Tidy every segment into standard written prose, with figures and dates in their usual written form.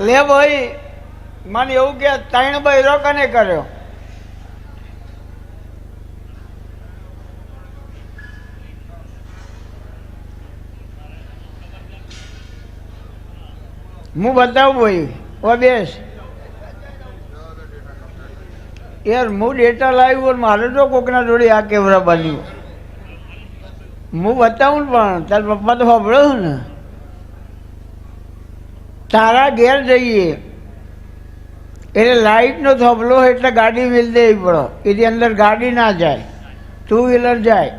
લે ભાઈ, મને એવું કે 3 બૈરો કને કર્યો? હું બતાવું ભાઈ, ઓ બેસ યાર. હું ડેટા લાવ્યો મારે તો કોકના જોડે આ કેવરા બન્યું. હું બતાવું ને પણ તાર પપ્પા તો સાંભળ્યો ને. તારા ઘેર જઈએ એટલે લાઇટનો થોભલો એટલે ગાડી મેલ દેવી પડે. એની અંદર ગાડી ના જાય, 2 વ્હીલર જાય,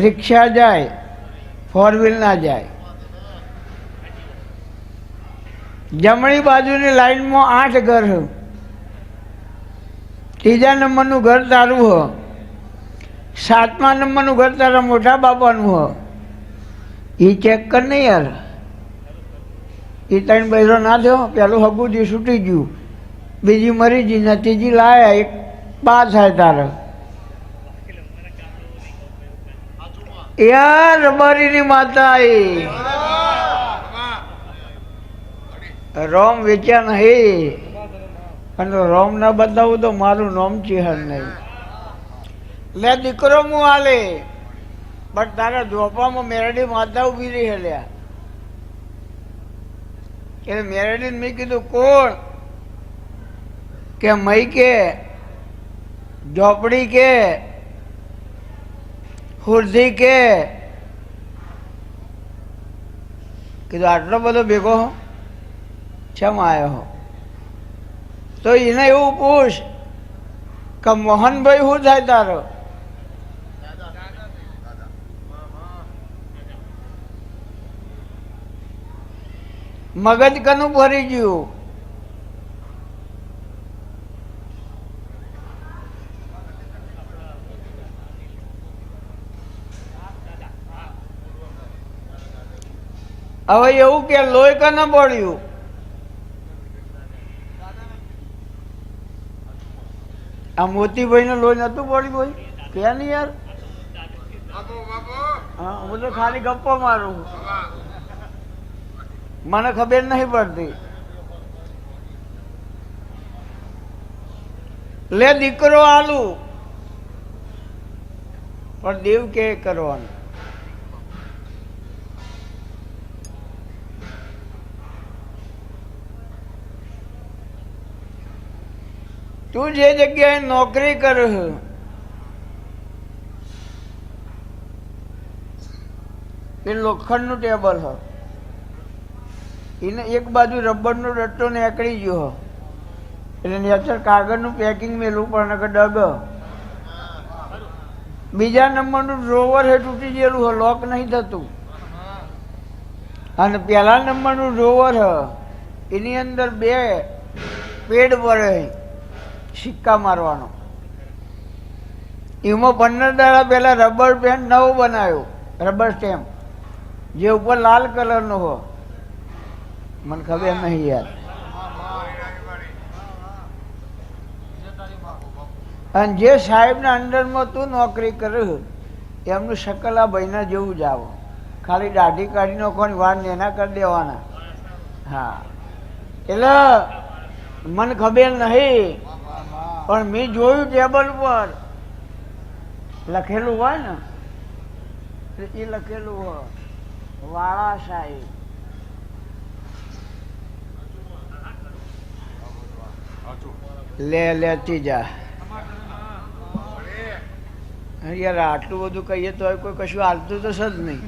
રિક્ષા જાય, 4 વ્હીલ ના જાય. જમણી બાજુની લાઈનમાં 8 ઘર છે. 3જા નંબરનું ઘર તારું હ, 7મા નંબરનું ઘર તારા મોટા બાપાનું હ. એ ચેક કર ને યાર. એ 3 બૈરો ના થયો. પેલું હગુજી છૂટી ગયું, બીજી મરી ગઈ ને, ત્રીજી લાયા. 1 5 થાય તારે યાર. રબારીની માતા એ રોમ વેચ્યા નહીં, અને રોમ ના બતાવું તો મારું નોમ ચિહર નહીં. લે દીકરો હું હાલે, પણ તારા ઝોપામાં મેરડી માતા ઉભી રહી હલ્યા. એટલે મેરડીને મેં કીધું કોણ? કે મઈ કે ઝોપડી કે હુરધી કે. કીધું આટલો બધો ભેગો શેમ આવ્યો હો? તો એને એવું પૂછ કે મોહનભાઈ શું થાય તારો? મગજ કનું ભરી ગયું? હવે એવું કે લોહી કને પડ્યું? આ મોતીભાઈ ને લોહી નતું પડ્યું ભાઈ? કે નહીં યાર? હા, હું તો ખાલી ગપ્પો મારું, મને ખબર નહીં પડતી. લે દીકરો આલું, પણ દેવ કે કરવાનું. તું જે જગ્યાએ નોકરી કરે એ લોખંડનું ટેબલ હ. એને એક બાજુ રબરનો ડટ્ટો નીકળી ગયો, એટલે નેચર કાગળનું પેકિંગ મેલું પણ ડગ. બીજા નંબરનું ડ્રોવર હે તૂટી ગયેલું હ, લોક નહીં થતું. અને પહેલા નંબરનું ડ્રોવર હ, એની અંદર 2 પેડ પડે સિક્કા મારવાનો. એમાં 15 દાડા પહેલા રબર પેન્ટ નવો બનાવ્યો, રબર સ્ટેમ્પ, જે ઉપર લાલ કલરનો હો. મને ખબર નહીં યાર. અને જે સાહેબના અંડરમાં તું નોકરી કરે એમનું શકલ આ ભાઈના જેવું જ આવો, ખાલી દાઢી કાઢી નાખવાની, વાર નેના કરી દેવાના. હા, એટલે મને ખબર નહીં, પણ મેં જોયું ટેબલ પર લખેલું હોય ને, એ લખેલું હોય વાળા સાહેબ. લે લેતી જા યાર. આટલું બધું કહીએ તો કોઈ કશું હાલતું તો જ નહીં.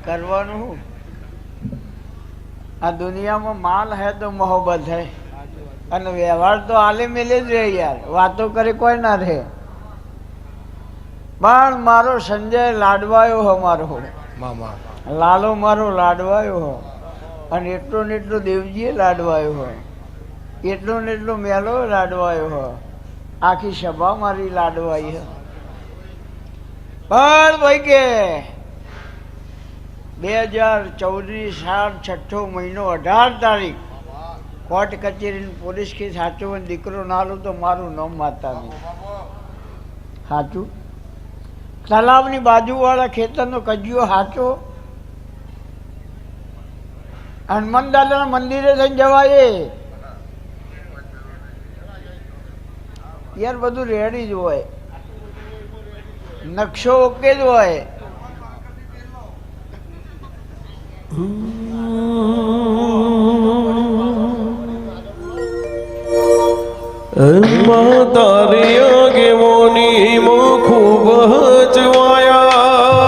કરવાનું શું? આ દુનિયામાં માલ હે તો મોહબ્બત હે, અને વ્યવહાર તો આલે મેલે જ રહે યાર. વાતો કરે કોઈ ના રહે. પણ મારો સંજય લાડવાયો હો, મારો લાલો મારો લાડવાયો હો. અને એટલો ને એટલો દેવજીએ લાડવાયો હોય, એટલો ને એટલો મેલો લાડવાયો હો. આખી સભા મારી લાડવાઈ હે. પણ ભાઈ કે 2014 સાલ 6 મહિનો 18 તારીખ કોર્ટ કચેરી પોલીસ કેસ સાચો દીકરો ના લો તો મારું નામ માતા નહીં. સાચું? તલાવની બાજુવાળા ખેતરનો કજિયો સાચો? હનુમાન દાદાના મંદિરે થઈને જવાય યાર, બધું રેડી જ હોય, નકશો ઓકે જ હોય. તારી આગેવાની માં ખૂબ હચવાયા,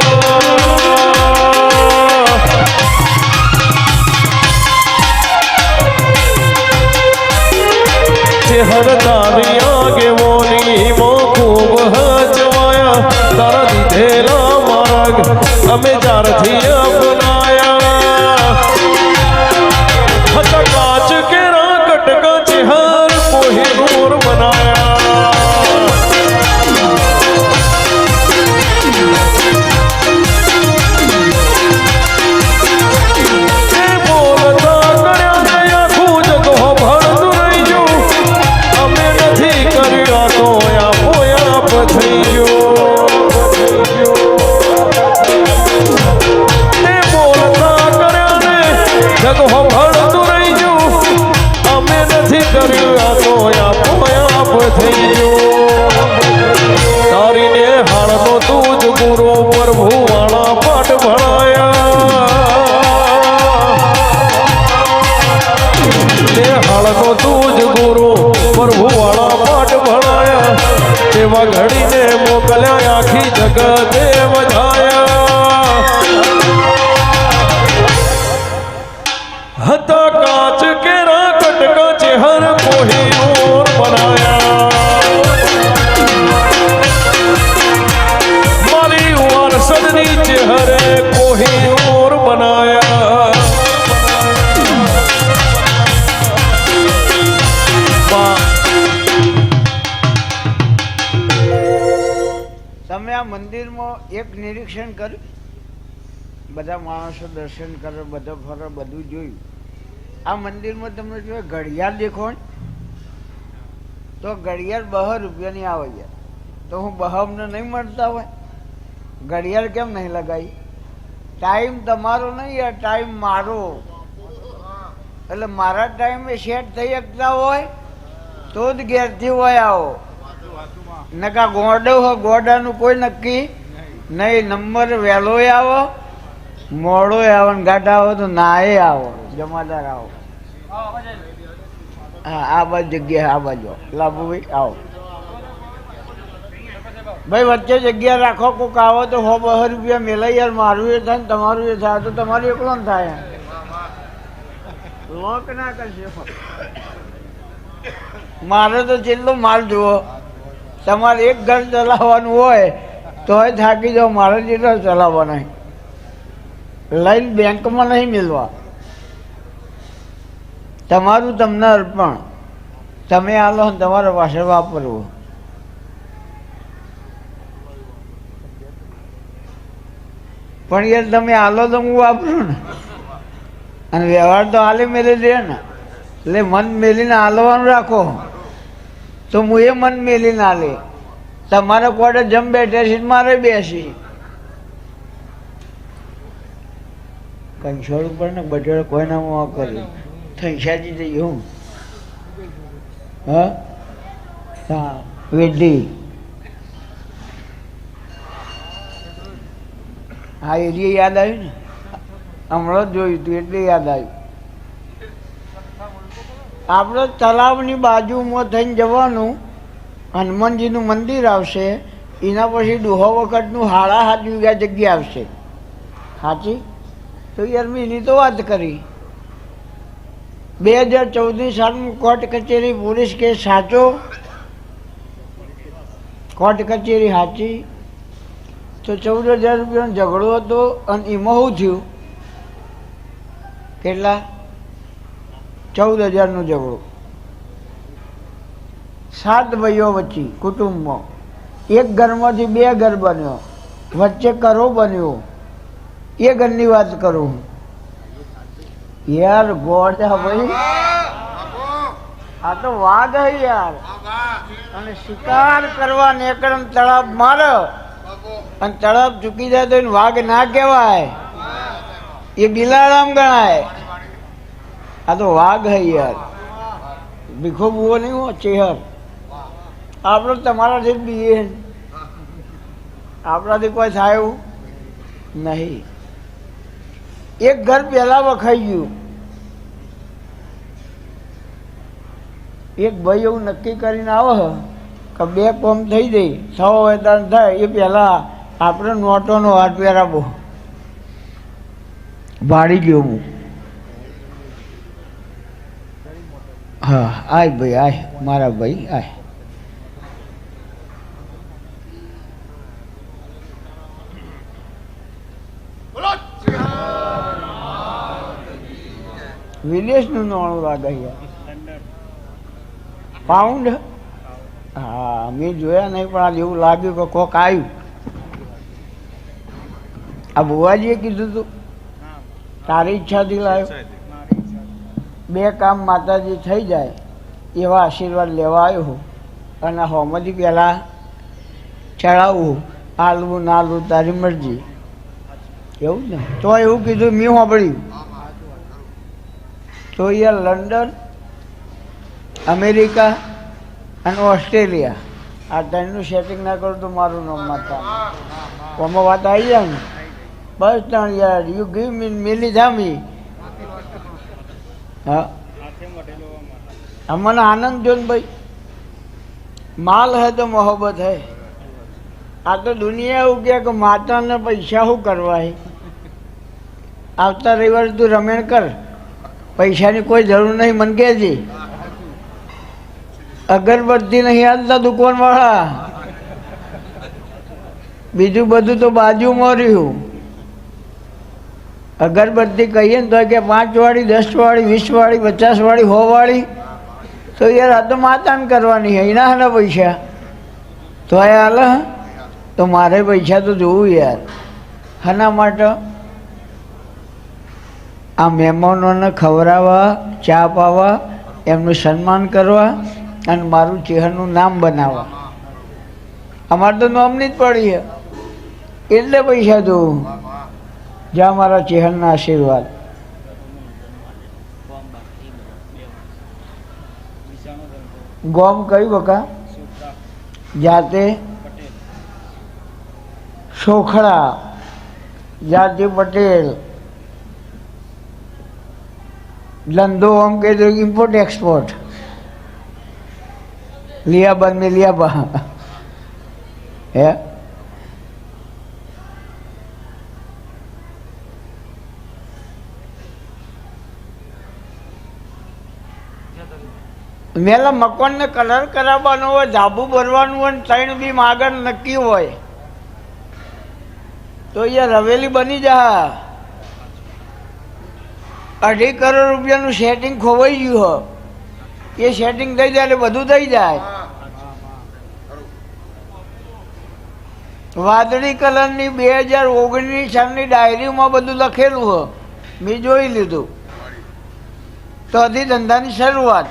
ચહેર તારી આગેવાની માં ખૂબ હચવાયા, તારા દીધેલા માર્ગ અમે ચારથી અપનાયા. હતા કાચ કેરા કટકા ચહેર કોહિનૂર બનાયા, એ બોલતા કર્યા ને આખું જગ ભળતું રહી ગયું, અમે નથી કર્યા તો આપોઆપ થઈ ગયું. એ બોલતા કર્યા ને જગ ભળતું રહી ગયું, અમે નથી કર્યું તો આપોઆપ થઈ ગયું. તારીને હાળનો તું જ ગુરુ પ્રભુ વાળા પાઠ ભણાયા, તે હાળનો તું જ ગુરુ પ્રભુ વાળા પાઠ ભણાયા, તેવા ઘડીને મોકલ્યા આખી જગતે વધાયા. હતા કાચ કેરા કટકા ચહેર કોહિનૂર બનાયા, મારી વારસદની ચહેરે કોહિનૂર બનાયા. તમે આ મંદિરમાં એક નિરીક્ષણ કર્યું, બધા માણસો દર્શન કરે, બધા ફરે, બધું જોયું. આ મંદિરમાં તમને જો ઘડિયાળ દેખો ને તો ઘડિયાળ 12 રૂપિયાની આવે યાર, તો હું 12 નહીં મળતા હોય? ઘડિયાળ કેમ નહીં લગાવી? ટાઈમ તમારો નહીં યાર, ટાઈમ મારો. એટલે મારા ટાઈમે સેટ થઈ શકતા હોય તો જ ઘેરથી હોય આવો, નકા ગોડો હોય ગોડાનું કોઈ નક્કી નહીં. નંબર વહેલો આવો, મોડો આવો, ને ગાઢા આવો તો નાએ આવો, જમાદાર આવો. હા, આ બાજુ જગ્યા, આ બાજુ લાભુભાઈ આવો. ભાઈ વચ્ચે જગ્યા રાખો, કોક આવો તો 100-200 રૂપિયા મેલાઈ યાર. મારું એ થાય ને તમારું એ થાય તો તમારું એકલો ને થાય. લોક ના કરશે. મારે તો જેટલો માલ જુઓ, તમારે એક ઘર ચલાવવાનું હોય તો થાકી જાઓ, મારે જેટલો ચલાવવાનો લઈને બેંકમાં નહીં મિલવા. તમારું તમને અર્પણ, તમે આલો ને તમારા પાસે વાપરવું. પણ યાર તમે આલો તો હું વાપરું ને, અને વ્યવહાર તો આલે મેલે દે ને. એટલે મન મેલીને હાલવાનું રાખો તો હું એ મન મેલીને હાલે. તમારે કોડે જમ બેઠે છે, મારે બેસી કંસોળ ઉપર ને બટેડો કોઈના મોં કરી થઈશાજી જઈ હું. હા, વેડી હા, એરિયા યાદ આવ્યું ને, હમણાં જોયું હતું એટલે યાદ આવ્યું. આપણે તલાવની બાજુમાં થઈને જવાનું, હનુમાનજીનું મંદિર આવશે, એના પછી ડોહો વખતનું 7.5 વીઘા જગ્યા આવશે. સાચી? તો યાર મેં એની તો વાત કરી. 2014ની સાલમાં કોર્ટ કચેરી પોલીસ કેસ સાચો, કોર્ટ કચેરી સાચી. તો 14,000 રૂપિયાનો ઝઘડો હતો, અને એમાં શું થયું? કેટલા? 14,000નો ઝઘડો. 7 ભાઈઓ વચ્ચે કુટુંબમાં, એક ઘરમાંથી 2 ઘર બન્યો, વચ્ચે કરો બન્યો. એ ઘરની વાત કરું યાર. ગોડ ભાઈ, આ તો વાઘ હે યાર. અને શિકાર કરવા નીકળે તળાવ મારે, અને તળાવ ચૂકી જાય તો એને વાઘ ના કહેવાય, એ બિલાડામ ગણાય. આ તો વાઘ હે યાર, ભીખો બુવો નહીં હો, ચેહર. આપણો તમારાથી જ બીએ, આપણાથી કોઈ થાય એવું નહીં. એક ઘર પહેલા વખાઈ ગયું. એક ભાઈ એવું નક્કી કરીને આવે કે 2 કોમ થઈ જાય, 6 વેતન થાય એ પહેલા આપણે નોટોનો હાથ પહેરાવો. ભાડી ગયો હું. હા આય ભાઈ આય, મારા ભાઈ આય. વિદેશનું નાણું લાગે યાર, પાઉન્ડ. હા મેં જોયા નહીં, પણ આ એવું લાગ્યું કે કોક આવ્યું. આ બુવાજીએ કીધું તું તારી ઈચ્છાથી લાવ્યો. 2 કામ માતાજી થઈ જાય એવા આશીર્વાદ લેવા આવ્યો. અને હોમથી પહેલાં ચડાવવું, આલવું ના આલવું તારી મરજી. એવું ને તો એવું કીધું મેં સાંભળ્યું. તો યાર લંડન, અમેરિકા અને ઓસ્ટ્રેલિયા આ 3નું સેટિંગ ના કરું તો મારું નામ માતા આમાં વાત આવી જાય ને. બસ 3 યાર, યુ ગીવ મી મિલી જામી. હા મને આનંદ જો ને ભાઈ, માલ હે તો મોહબ્બત હે. આ તો દુનિયા એવું કહે કે માતાને પૈસા શું કરવા હે. આવતા રવિવારે તું રમેણ કર, પૈસાની કોઈ જરૂર નહીં, મને કહેજે. અગરબત્તી નહીં આલતા દુકાનવાળા, બીજું બધું તો બાજુમાં રહ્યું. અગરબત્તી કહીએ ને તો કે 5 વાળી, 10 વાળી, 20 વાળી, 50 વાળી, 100 વાળી. તો યાર આ તો માતાને કરવાની છે, એના હાના પૈસા તો એ હાલ. તો મારે પૈસા તો જોવું યાર. હાના માટે આ મહેમાનોને ખવડાવવા, ચા પાવા, એમનું સન્માન કરવા અને મારું ચહેરનું નામ બનાવવા. અમારે તો નોમની જ પડી છે એટલે પૈસા જોવું. જ્યાં મારા ચહેરના આશીર્વાદ. ગોમ કયું બકા? જાતે સોખડા, જાતે પટેલ. ધંધો આમ કહી દો ઇમ્પોર્ટ એક્સપોર્ટ. લિયાબા ને લિયાબા હે. મેલા મકાનને કલર કરાવવાનો હોય, ધાબુ ભરવાનું હોય, 3 બીમ આગળ નક્કી હોય તો યાર હવેલી બની જા. 2.5 કરોડ રૂપિયાનું સેટિંગ ખોવાઈ ગયું હો, એ સેટિંગ થઈ જાય એટલે બધું થઈ જાય. વાદળી કલરની 2019 સાલની ડાયરીમાં બધું લખેલું હો, મેં જોઈ લીધું. તો હજી ધંધાની શરૂઆત.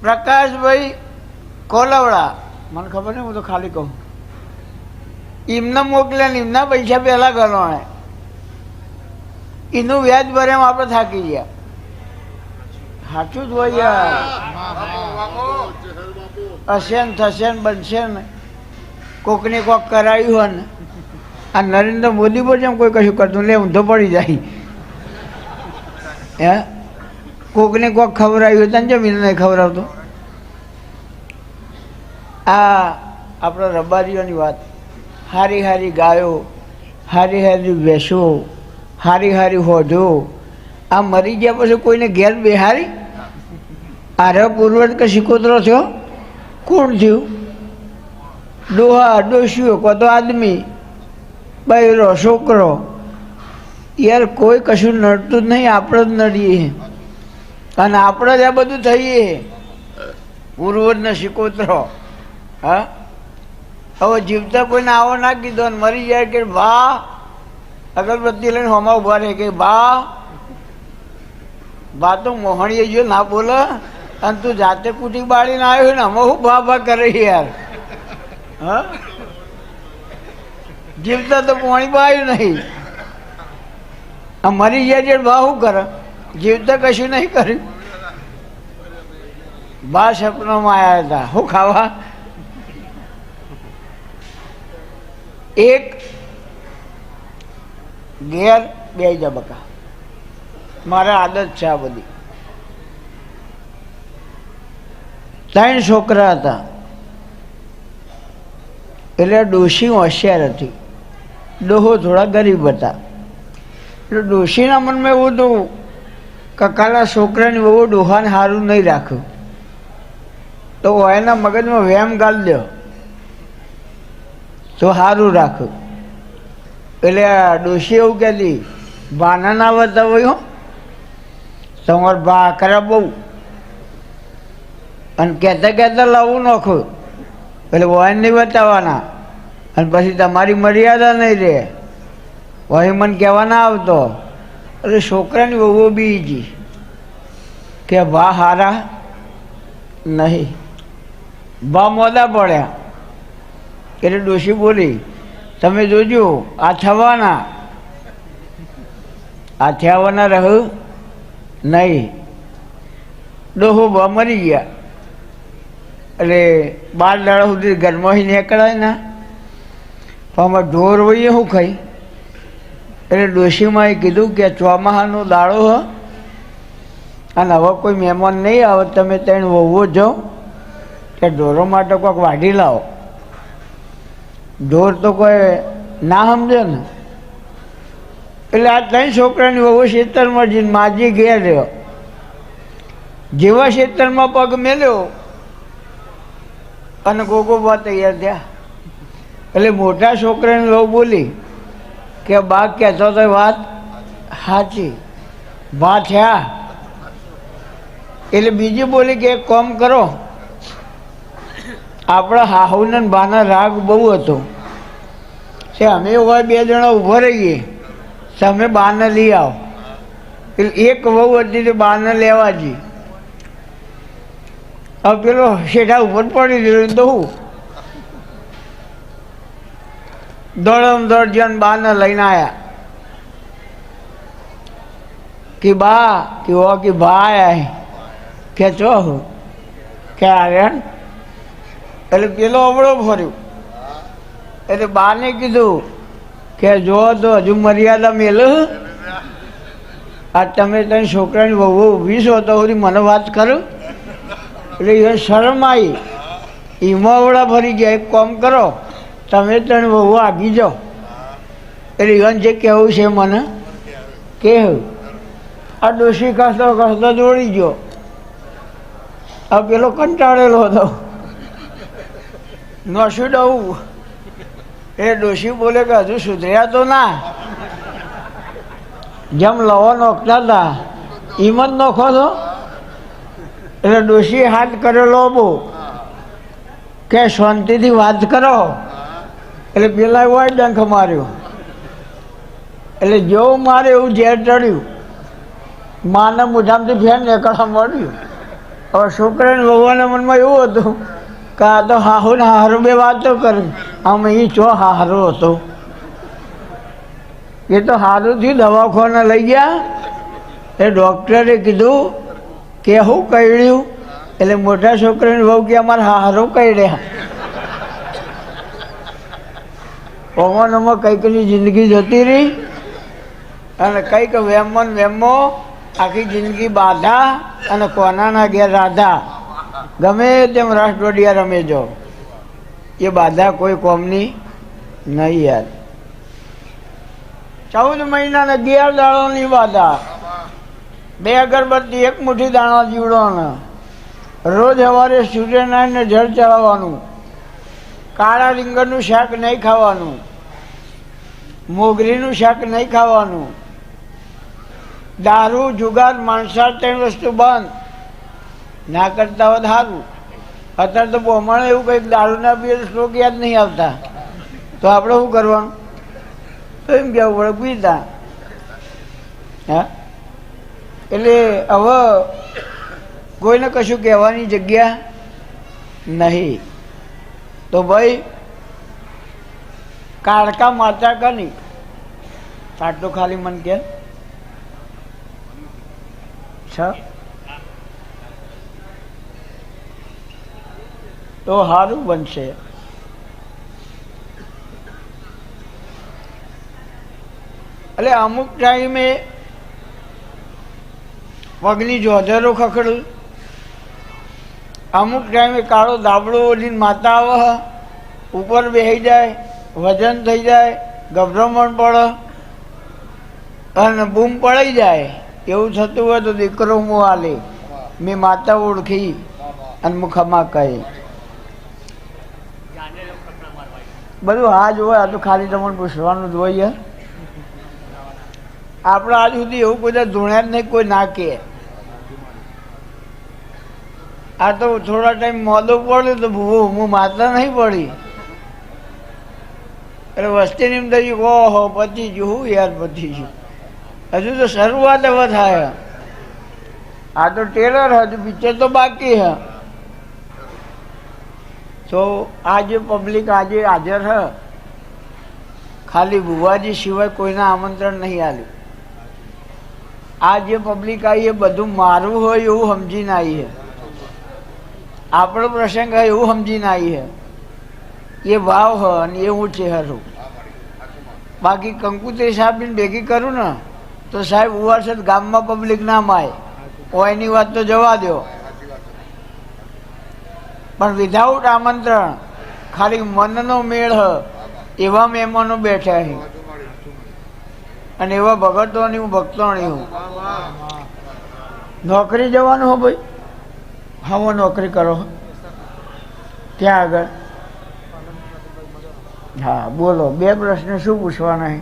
પ્રકાશભાઈ કોલવડા, મને ખબર નહીં, હું તો ખાલી કહું. એમને મોકલ્યા ને એમના પૈસા પહેલા ગણવાને, એનું વ્યાજ ભરે આપણે થાકી ગયા. સાચું જ હોય યાર. હશે ને થશે ને બનશે ને, કોકને કોક કરાયું હોય ને. આ નરેન્દ્ર મોદી પર જેમ કોઈ કશું કરતું લે ઊંધો પડી જાય. હે કોકને કોક ખવડાવ્યું તને જમીન નહીં ખવડાવતો. આ આપણા રબારીઓની વાત. હારી હારી ગાયો, હારી હારી ભેંસો, હારી હારી હોજો. આ મરી ગયા પછી કોઈને ઘેર બેહારી? આરે પૂર્વજ કે સિકોતરો થયો? કોણ થયું? ડોહા ડોશીઓ કો તો આદમી, બૈરો છોકરો. યાર કોઈ કશું નડતું જ નહીં, આપણે જ નડીએ. અને આપણે જ આ બધું થઈએ. પૂર્વજને સિકોતરો. હા હવે જીવતા કોઈને આવો ના કીધો ને મરી જાય કે બા અગરબત્તી લઈને હોમાં ઉભા રહે કે બા તો મોહણીએ જો ના બોલે. અને તું જાતે કુટી બાળીને આવ્યો ને અમે શું બા કરે યાર. હા જીવતા તો પાણી પાયું નહીં. આ મરી ગયા જે બા શું કરે? જીવતા કશું નહીં કર્યું. બા સપનામાં આવ્યા હતા શું ખાવા? એક ઘેર બે જબકા. મારા આદત છે આ બધી. 3 છોકરા હતા. એટલે ડોશી હોશિયાર હતી, ડોહો થોડા ગરીબ હતા. એટલે ડોશીના મનમાં એવું હતું કે કાલા છોકરાની બહુ ડોહાને સારું નહીં રાખ્યું તો એના મગજમાં વહેમ ગાળી દો તો સારું રાખ્યું. એટલે ડોશી એવું કહેતી, બાના ના બતાવ્યો તમારે બા ખરાબ બહુ, અને કહેતા કહેતા લાવવું નાખું એટલે વહન નહીં બતાવવાના, અને પછી તમારી મર્યાદા નહીં રહે વહી મને કહેવા ના આવતો. એટલે છોકરાની બહુ બીજી કે બા હારા નહીં, બા મોડા પડ્યા. એટલે ડોશી બોલી, તમે જોજો આ થવાના રહું નહીં. ડોહો બા મરી ગયા. એટલે 12 દાડા સુધી ઘરમાં નીકળાય ના, પણ આમાં ઢોર હોઈએ શું ખાઈ. એટલે ડોશીમાં કીધું કે ચોમાસાનો દાડો હ અને હવે કોઈ મહેમાન નહીં આવે, તમે 3 વહુઓ જાઓ કે ઢોરો માટે કોઈક વાઢી લાવો. ઢોર તો કોઈ ના સમજે ને. એટલે આ 3 છોકરાની વહુ ખેતરમાં જઈને માજી ઘેર રહ્યો. જેવા ખેતરમાં પગ મેલ્યો અને ગોગોબા તૈયાર થયા. એટલે મોટા છોકરાની વહુ બોલી કે બા કહેતો તો વાત સાચી, બા થયા. એટલે બીજી બોલી કે એક કામ કરો, આપણા હાહુને બાના રાગ બહુ હતો છે, અમે હોય 2 જણા ઊભા રહીએ, તમે બાને લઈ આવો. એટલે એક વહુ હતી તે બાને લેવા જઈ. હવે પેલો શેઠા ઉપર પડી ગયો તો હું દોડમ દોડ જણ બાને લઈને આવ્યા કે બા કે ઓ કે બા આય કે ચો કે આવ્યા. એટલે પેલો અવળો ફર્યો. એટલે બાને કીધું કે જો તો હજુ મર્યાદા મેલ, આ તમે 3 છોકરાની વહુ ઊભી છો તો મને વાત કરું. એટલે એ શરમ આવી, એમાં અવળા ફરી ગયા. એક કામ કરો, તમે 3 વહુ આગી જાઓ. એટલે ઈવન જે કહેવું છે મને કહેવું. આ ડોશી ખસતો ખસતો દોડી ગયો. આ પેલો કંટાળેલો હતો, નોશું ડવું. એ ડોશી બોલે કે હજુ સુધર્યા તો ના, જેમ લવો નોખતા હતા એમ જ નોખો છો. એટલે ડોશી હાથ કરેલો બહુ કે શાંતિથી વાત કરો. એટલે પેલા એવો ડંખ માર્યો. એટલે જેવું મારે એવું ઝેર ચડ્યું, માને મોઢામાંથી ફેર નીકળવા મળ્યું. હવે છોકરાને વહુના મનમાં એવું હતું કે આ તો હાહુ ને હારો 2 વાતો કરે, આમ એ ચો હારો હતો. એ તો સારું થયું દવાખાને લઈ ગયા. એ ડૉક્ટરે કીધું કે શું કહ્યું? એટલે મોટા છોકરાની વહુ કે અમારે હારો કહ્યા. પવનમાં કંઈકની જિંદગી જતી રહી અને કંઈક વેમો આખી જિંદગી બાધા અને કોનાના ઘેર રાધા. ગમે તેમ રાસડોડિયા રમે જો, એ બાધા કોઈ કોમની નહીં યાર. 14 મહિનાને 11 દાડાની બાધા, 2 અગરબત્તી 1 મુઠ્ઠી દાણા જીવડવાના, રોજ સવારે સૂર્યનારાયણને જળ ચડાવવાનું, કાળા રીંગણનું શાક નહીં ખાવાનું, મોગરીનું શાક નહીં ખાવાનું, દારૂ જુગાર માંસાહાર 3 વસ્તુ બંધ. ના કરતા હોત સારું. અત્યારે તો બહમણે એવું કંઈક દારૂના પીએ શ્લોક યાદ નહીં આવતા, તો આપણે શું કરવાનું? તો એમ કહેવું પડે પીતા. હા, એટલે હવે કોઈને કશું કહેવાની જગ્યા નહીં. તો ભાઈ કાળકા માતા કની આટલું ખાલી મન કે તો સારું બનશે. એટલે અમુક ટાઈમે પગની જોધરો ખખડું, અમુક ટાઈમે કાળો દાબડો ઓઢીને માતા આવે, ઉપર બેસી જાય, વજન થઈ જાય, ગભરામણ પડે અને બૂમ પડાઈ જાય. એવું થતું હોય તો દીકરો હું આલે, મેં માતા ઓળખી અને મુખમાં કહી બધું હા જ હોય. આ તો ખાલી તમને પૂછવાનું જ હોય. આપણે આજ સુધી એવું કોઈ ધૂણ્યા જ નહીં, કોઈ ના કહે. આ તો થોડા ટાઈમ મોડું પડ્યું તો હું માતા નહીં પડી એટલે વસ્તીની એમ થઈ ગયું, ઓહો પતી ગયું, હું યાર પતી ગયું. હજુ તો શરૂઆત હવે થાય. આ તો ટેલર, હજુ પિક્ચર તો બાકી હે. તો આ જે પબ્લિક આજે હાજર છે, ખાલી ભુવાજી સિવાય કોઈના આમંત્રણ નહીં આવ્યું. આ જે પબ્લિક આવી એ બધું મારું હોય એવું સમજીને આવી છે, આપણો પ્રસંગ હોય એવું સમજીને આવી છે. એ ભાવ હ અને એ હું છે હરું. બાકી કંકુતરી સાહેબને ભેગી કરું ને તો સાહેબ ઉવારશે ગામમાં પબ્લિક ના માય હોય, એની વાત તો જવા દો. પણ વિધાઉટ આમંત્રણ ખાલી મનનો મેળ હ એવા મહેમાનો બેઠા છે અને એવા ભગતોની હું ભક્તોની હું. નોકરી જવાનું હો ભાઈ? હા નોકરી કરો ત્યાં આગળ. હા બોલો, બે પ્રશ્ન શું પૂછવાના છે?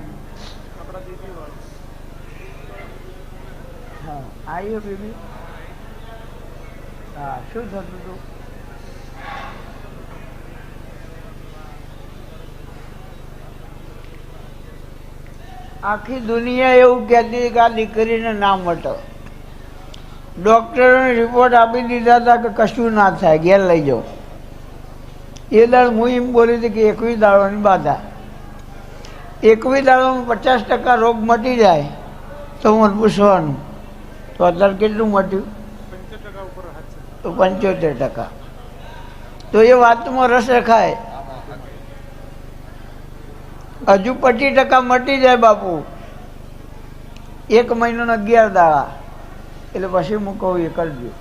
હા આવીએ બેબી. હા શું થતું હતું? આખી દુનિયા એવું કહેતી કે આ દીકરીને ના મટે. ડૉક્ટરોને રિપોર્ટ આપી દીધા હતા કે કશું ના થાય, ઘેર લઈ જાઓ. એ દાળ હું એમ બોલી હતી કે 21 દાડોની બાધા, 21 દાડોમાં 50% રોગ મટી જાય તો મને પૂછવાનું તો અત્યારે કેટલું મટ્યું? તો 75%. તો એ વાતમાં રસ રખાય. હજુ 25% મટી જાય બાપુ, 1 મહિનો 11 દાડા, એટલે પછી હું કહું એ કરજો,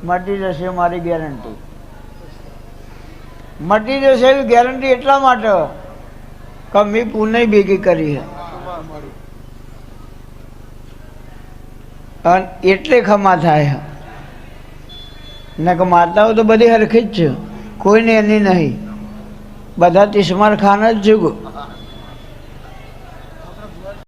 મટી જશે મારી ગેરંટી. મટી જશે એવી ગેરંટી એટલા માટે કે મેં પુનઃ ભેગી કરી છે અને એટલે ખમા થાય. ને કે માતાઓ તો બધી હરખી જ છે, કોઈને એની નહીં, બધા તિસ્માર ખાન જ છે.